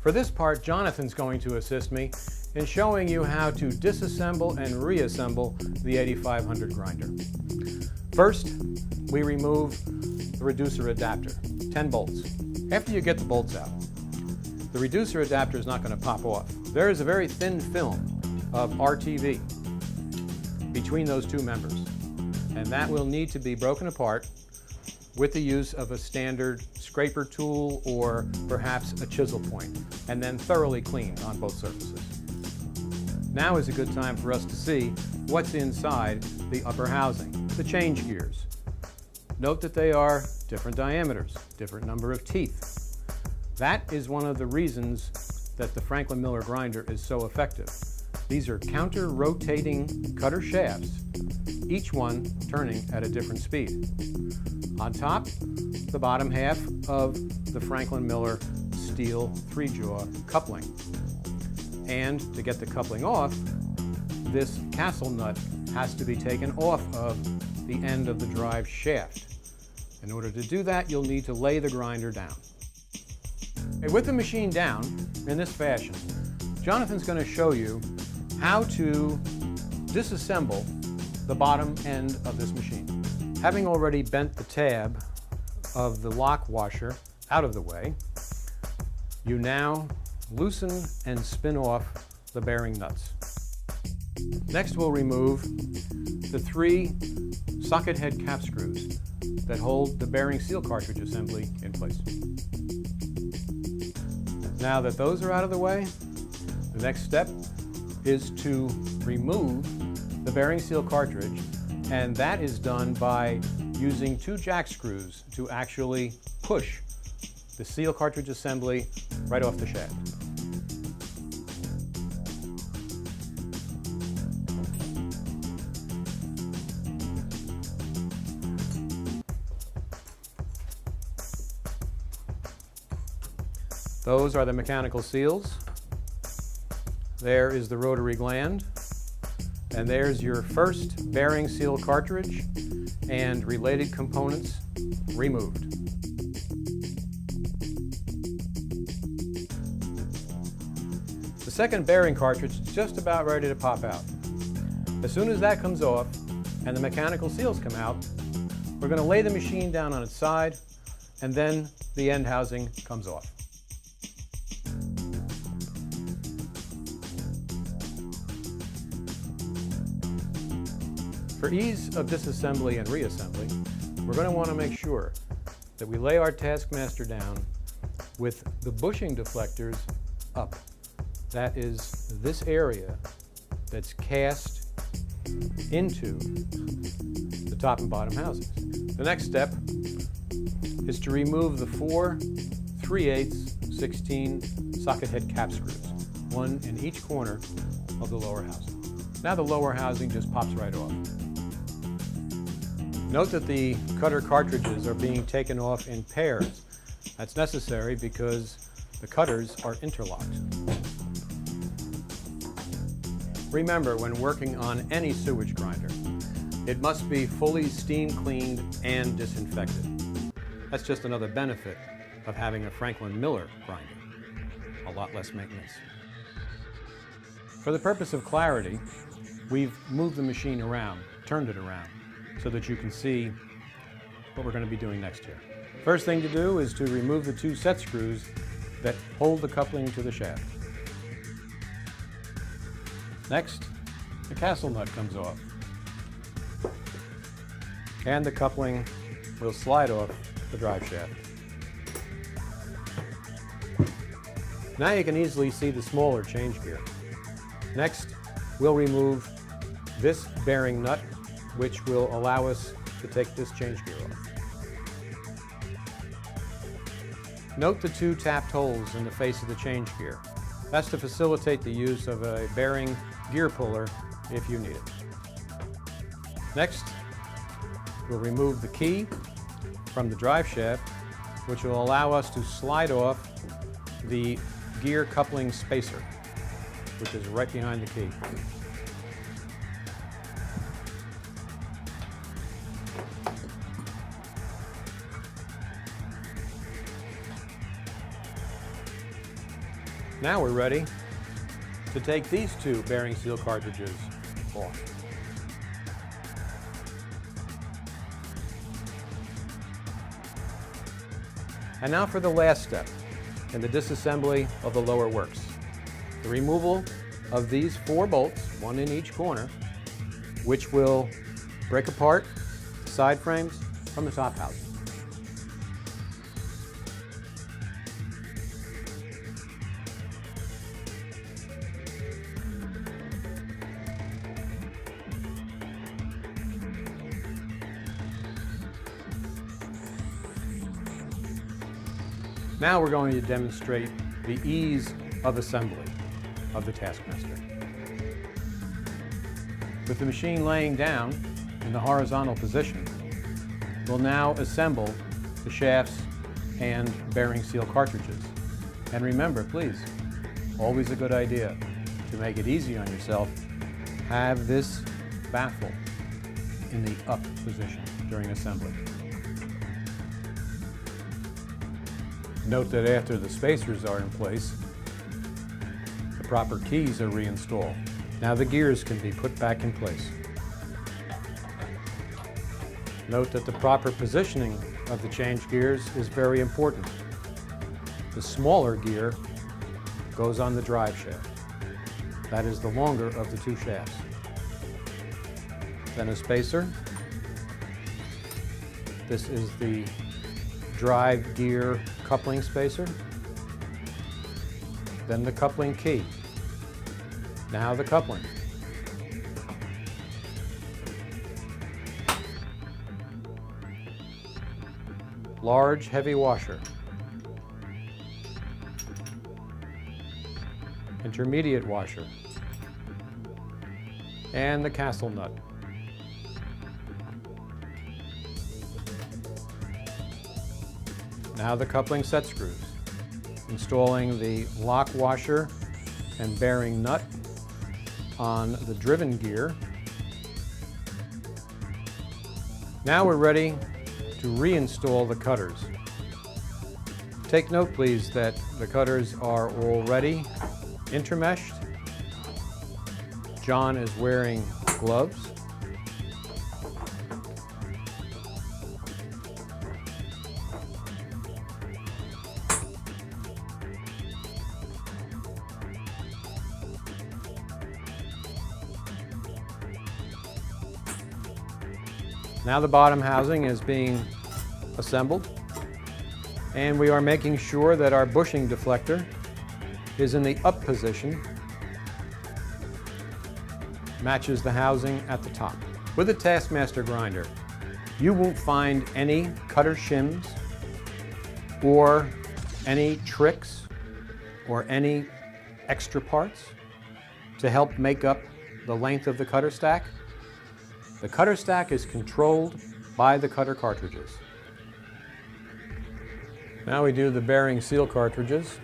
For this part, Jonathan's going to assist me in showing you how to disassemble and reassemble the 8500 grinder. First, we remove the reducer adapter, 10 bolts. After you get the bolts out, the reducer adapter is not going to pop off. There is a very thin film of RTV between those two members, and that will need to be broken apart with the use of a standard scraper tool or perhaps a chisel point, and then thoroughly cleaned on both surfaces. Now is a good time for us to see what's inside the upper housing, the change gears. Note that they are different diameters, different number of teeth. That is one of the reasons that the Franklin Miller grinder is so effective. These are counter-rotating cutter shafts, each one turning at a different speed. On top, the bottom half of the Franklin Miller steel 3-jaw coupling. And to get the coupling off, this castle nut has to be taken off of the end of the drive shaft. In order to do that, you'll need to lay the grinder down. Okay, with the machine down in this fashion, Jonathan's going to show you how to disassemble the bottom end of this machine. Having already bent the tab of the lock washer out of the way, you now loosen and spin off the bearing nuts. Next, we'll remove the 3 socket head cap screws that hold the bearing seal cartridge assembly in place. Now that those are out of the way, the next step is to remove the bearing seal cartridge, and that is done by using 2 jack screws to actually push the seal cartridge assembly right off the shaft. Those are the mechanical seals. There is the rotary gland. And there's your first bearing seal cartridge and related components removed. The second bearing cartridge is just about ready to pop out. As soon as that comes off and the mechanical seals come out, we're going to lay the machine down on its side, and then the end housing comes off. For ease of disassembly and reassembly, we're going to want to make sure that we lay our Taskmaster down with the bushing deflectors up. That is this area that's cast into the top and bottom housings. The next step is to remove the 4 3/8 16 socket head cap screws, 1 in each corner of the lower housing. Now the lower housing just pops right off. Note that the cutter cartridges are being taken off in pairs. That's necessary because the cutters are interlocked. Remember, when working on any sewage grinder, it must be fully steam cleaned and disinfected. That's just another benefit of having a Franklin Miller grinder. A lot less maintenance. For the purpose of clarity, we've moved the machine around, turned it around, so that you can see what we're going to be doing next here. First thing to do is to remove the 2 set screws that hold the coupling to the shaft. Next, the castle nut comes off, and the coupling will slide off the drive shaft. Now you can easily see the smaller change gear. Next, we'll remove this bearing nut, which will allow us to take this change gear off. Note the 2 tapped holes in the face of the change gear. That's to facilitate the use of a bearing gear puller if you need it. Next, we'll remove the key from the drive shaft, which will allow us to slide off the gear coupling spacer, which is right behind the key. Now we're ready to take these two bearing seal cartridges off. And now for the last step in the disassembly of the lower works. The removal of these 4 bolts, one in each corner, which will break apart the side frames from the top housing. Now we're going to demonstrate the ease of assembly of the Taskmaster. With the machine laying down in the horizontal position, we'll now assemble the shafts and bearing seal cartridges. And remember, please, always a good idea to make it easy on yourself, have this baffle in the up position during assembly. Note that after the spacers are in place, the proper keys are reinstalled. Now the gears can be put back in place. Note that the proper positioning of the change gears is very important. The smaller gear goes on the drive shaft. That is the longer of the 2 shafts. Then a spacer. This is the drive gear coupling spacer. Then the coupling key. Now the coupling. Large heavy washer. Intermediate washer. And the castle nut. Now the coupling set screws. Installing the lock washer and bearing nut on the driven gear. Now we're ready to reinstall the cutters. Take note, please, that the cutters are already intermeshed. John is wearing gloves. Now the bottom housing is being assembled, and we are making sure that our bushing deflector is in the up position, matches the housing at the top. With a Taskmaster grinder, you won't find any cutter shims or any tricks or any extra parts to help make up the length of the cutter stack. The cutter stack is controlled by the cutter cartridges. Now we do the bearing seal cartridges.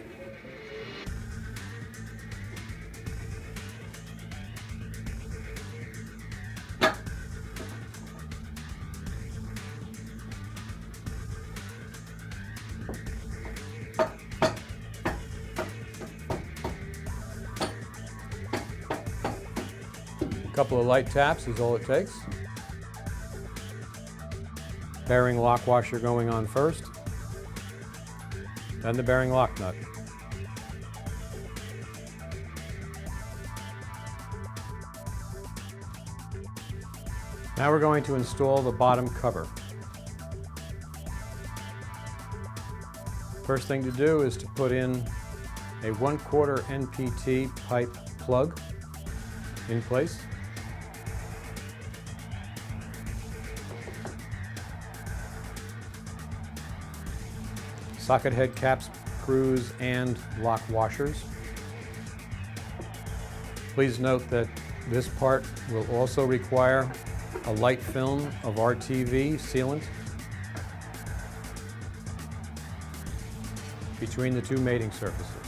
A couple of light taps is all it takes. Bearing lock washer going on first, then the bearing lock nut. Now we're going to install the bottom cover. First thing to do is to put in a 1/4 NPT pipe plug in place. Socket head caps, screws, and lock washers. Please note that this part will also require a light film of RTV sealant between the 2 mating surfaces.